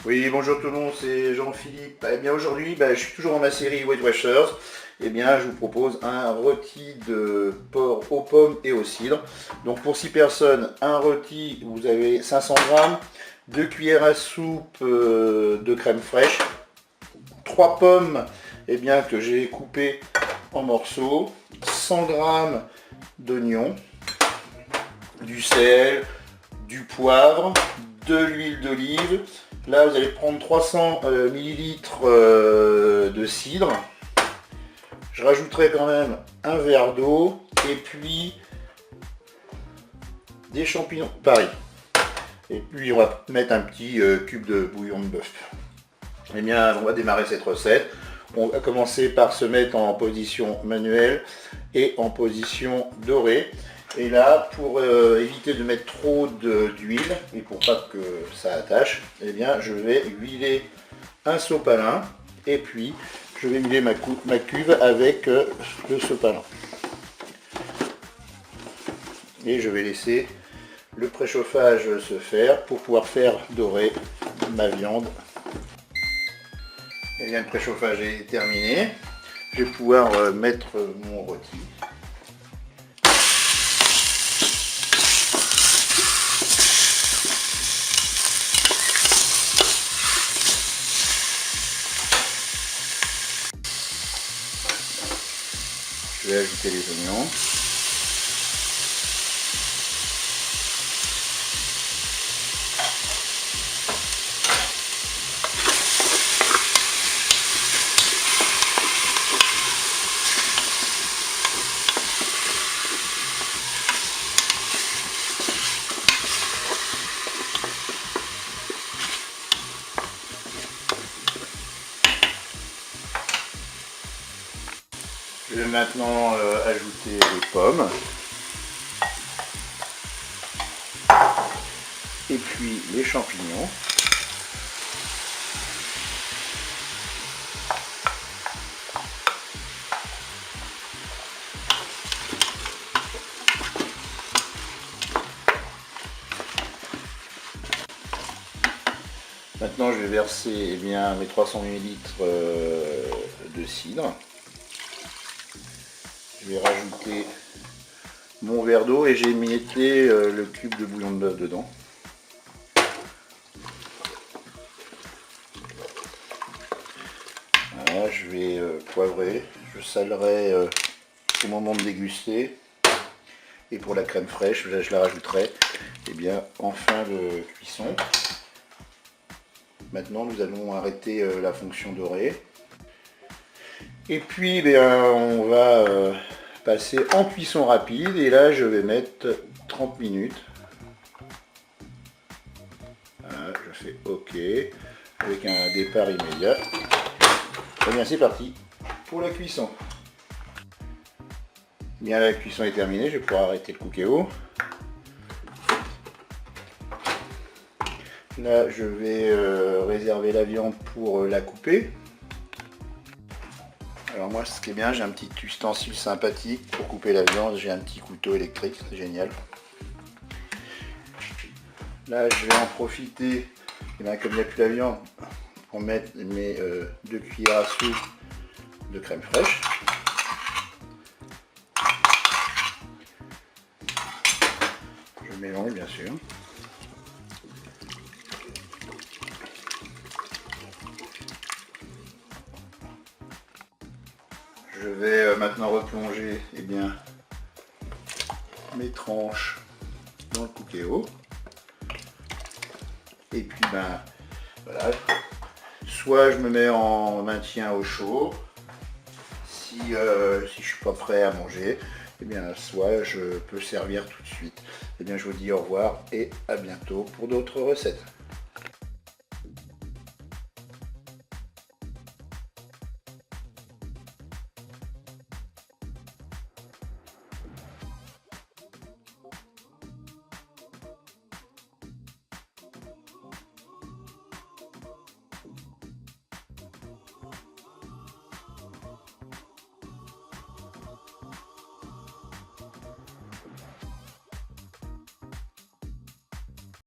Oui, bonjour tout le monde, c'est Jean-Philippe. Eh bien aujourd'hui, je suis toujours dans ma série Weight Watchers. Eh bien, je vous propose un rôti de porc aux pommes et au cidre. Donc pour 6 personnes, un rôti, vous avez 500 grammes, 2 cuillères à soupe de crème fraîche, 3 pommes que j'ai coupées en morceaux, 100 grammes d'oignons, du sel, du poivre, de l'huile d'olive. Là, vous allez prendre 300 millilitres de cidre. Je rajouterai quand même un verre d'eau et puis des champignons, pareil. Et puis on va mettre un petit cube de bouillon de bœuf. Eh bien, on va démarrer cette recette. On va commencer par se mettre en position manuelle et en position dorée. Et là, pour éviter de mettre trop d'huile et pour pas que ça attache, eh bien, je vais huiler un sopalin et puis je vais huiler ma cuve avec le sopalin. Et je vais laisser le préchauffage se faire pour pouvoir faire dorer ma viande. Et bien, le préchauffage est terminé. Je vais pouvoir mettre mon rôti. Je vais ajouter les oignons. Je vais maintenant ajouter les pommes. Et puis les champignons. Maintenant, je vais verser mes 300 ml de cidre. Je vais rajouter mon verre d'eau et j'ai mis le cube de bouillon de bœuf dedans. Voilà, je vais poivrer, je salerai au moment de déguster. Et pour la crème fraîche, là, je la rajouterai en fin de cuisson. Maintenant, nous allons arrêter la fonction dorée. Et puis, on va passer en cuisson rapide. Et là, je vais mettre 30 minutes. Voilà, je fais OK. Avec un départ immédiat. Et bien, c'est parti pour la cuisson. Bien, la cuisson est terminée. Je vais pouvoir arrêter le cookéo. Là, je vais réserver la viande pour la couper. Alors moi, ce qui est bien, j'ai un petit ustensile sympathique pour couper la viande. J'ai un petit couteau électrique, c'est génial. Là, je vais en profiter, comme il n'y a plus la viande, pour mettre mes 2 cuillères à soupe de crème fraîche. Je mélange bien sûr. Je vais maintenant replonger mes tranches dans le cookéo. Et puis voilà. Soit je me mets en maintien au chaud si je suis pas prêt à manger, soit je peux servir tout de suite. Je vous dis au revoir et à bientôt pour d'autres recettes.